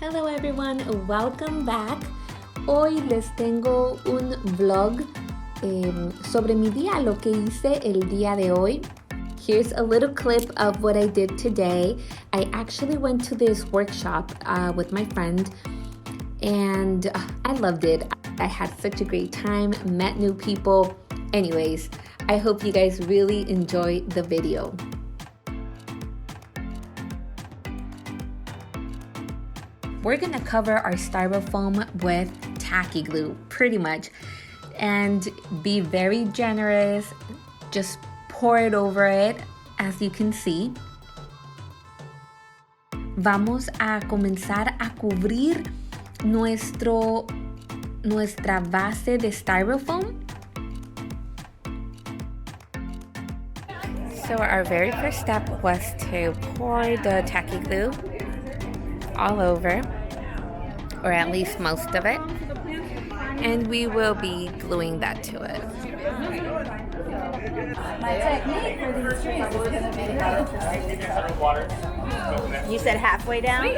Hello everyone, welcome back. Hoy les tengo un vlog sobre mi día, lo que hice el día de hoy. Here's a little clip of what I did today. I actually went to this workshop with my friend and I loved it. I had such a great time, met new people. Anyways, I hope you guys really enjoy the video. We're gonna cover our styrofoam with tacky glue, pretty much, and be very generous. Just pour it over it, as you can see. Vamos a comenzar a cubrir nuestra base de styrofoam. So our very first step was to pour the tacky glue all over, or at least most of it, and we will be gluing that to it. My technique for these trees is going to be you said halfway down?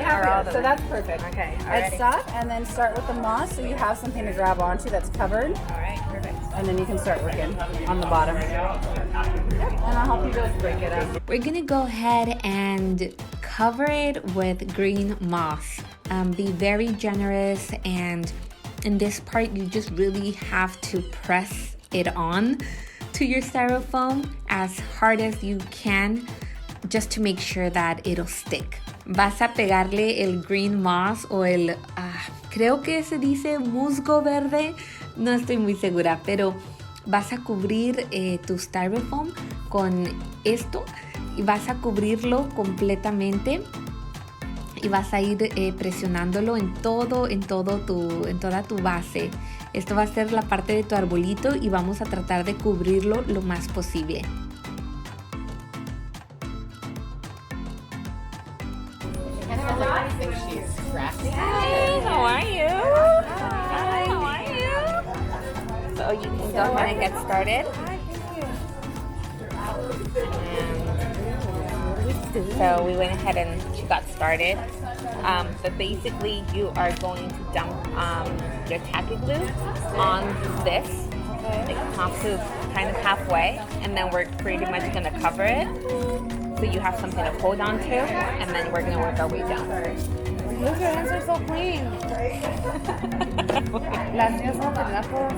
So that's perfect. Okay. I'd stop and then start with the moss so you have something to grab onto that's covered. All right, perfect. And then you can start working on the bottom. Yep. And I'll help you just break it up. We're gonna go ahead and cover it with green moss. Be very generous, and in this part you just really have to press it on to your styrofoam as hard as you can, just to make sure that it'll stick. Vas a pegarle el green moss o el, creo que se dice musgo verde, no estoy muy segura, pero vas a cubrir tu styrofoam con esto y vas a cubrirlo completamente y vas a ir presionándolo en toda tu base. Esto va a ser la parte de tu arbolito y vamos a tratar de cubrirlo lo más posible. Hi, how are you? Hi, how are you? So you can go ahead and get started. So we went ahead and she got started. But basically you are going to dump your tacky glue on this, like kind of halfway, and then we're pretty much going to cover it so you have something to hold on to, and then we're going to work our way down. Look, your hands are so clean. Las mías son pelacos.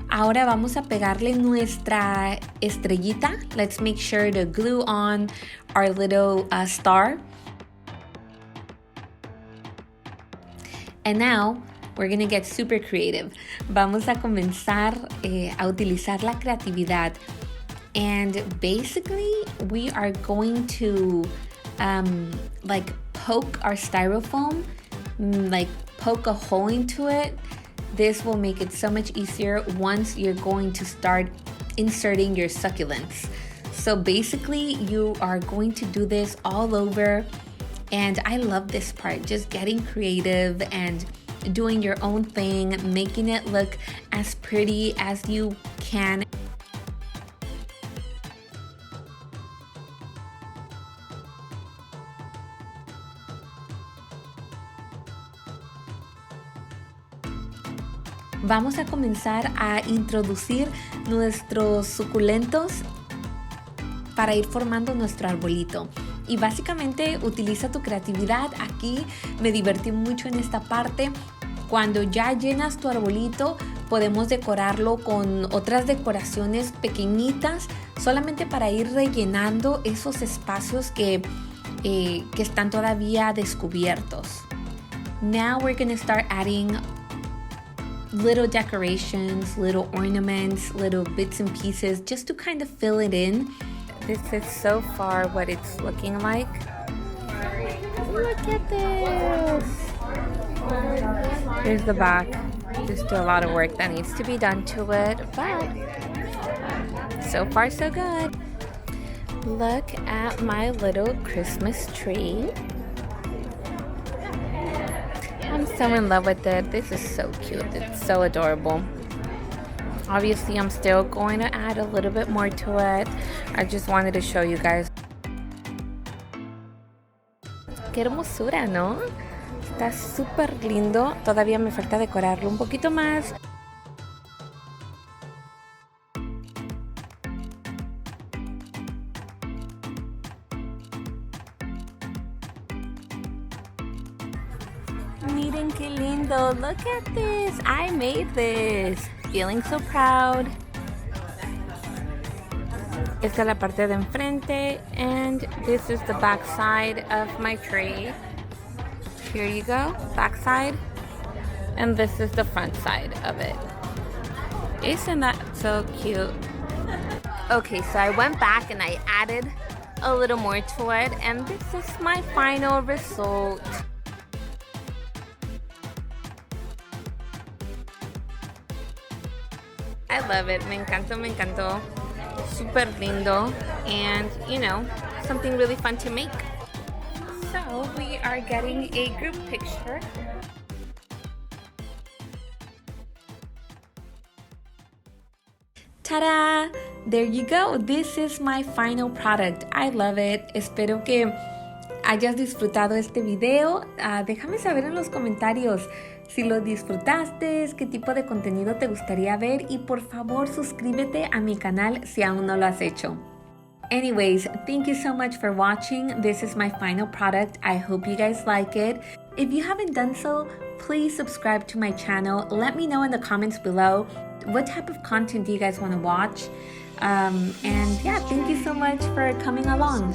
Ahora vamos a pegarle nuestra estrellita. Let's make sure to glue on our little star. And now we're gonna get super creative. Vamos a comenzar a utilizar la creatividad. And basically we are going to like poke our styrofoam, like poke a hole into it. This will make it so much easier once you're going to start inserting your succulents. So basically you are going to do this all over, and I love this part, just getting creative and doing your own thing, making it look as pretty as you can. Vamos a comenzar a introducir nuestros suculentos para ir formando nuestro arbolito. Y básicamente utiliza tu creatividad. Aquí me divertí mucho en esta parte. Cuando ya llenas tu arbolito, podemos decorarlo con otras decoraciones pequeñitas, solamente para ir rellenando esos espacios que están todavía descubiertos. Now we're going to start adding little decorations, little ornaments, little bits and pieces, just to kind of fill it in. This is so far what it's looking like. Look at this. Here's the back. There's still a lot of work that needs to be done to it, but so far so good. Look at my little Christmas tree. I'm so in love with it. This is so cute. It's so adorable. Obviously, I'm still going to add a little bit more to it. I just wanted to show you guys. Qué hermosura, ¿no? Está súper lindo. Todavía me falta decorarlo un poquito más. Miren qué lindo. Look at this. I made this. Feeling so proud. Esta es la parte de enfrente, and this is the back side of my tree. Here you go, back side, and this is the front side of it. Isn't that so cute? Okay, so I went back and I added a little more to it, and this is my final result. I love it. Me encantó, me encantó. Super lindo, and you know, something really fun to make. So we are getting a group picture. Ta-da! There you go. This is my final product. I love it. Espero que hayas disfrutado este video. Déjame saber en los comentarios si lo disfrutaste, qué tipo de contenido te gustaría ver, y por favor suscríbete a mi canal si aún no lo has hecho. Anyways, thank you so much for watching. This is my final product. I hope you guys like it. If you haven't done so, please subscribe to my channel. Let me know in the comments below what type of content do you guys want to watch. And yeah, thank you so much for coming along.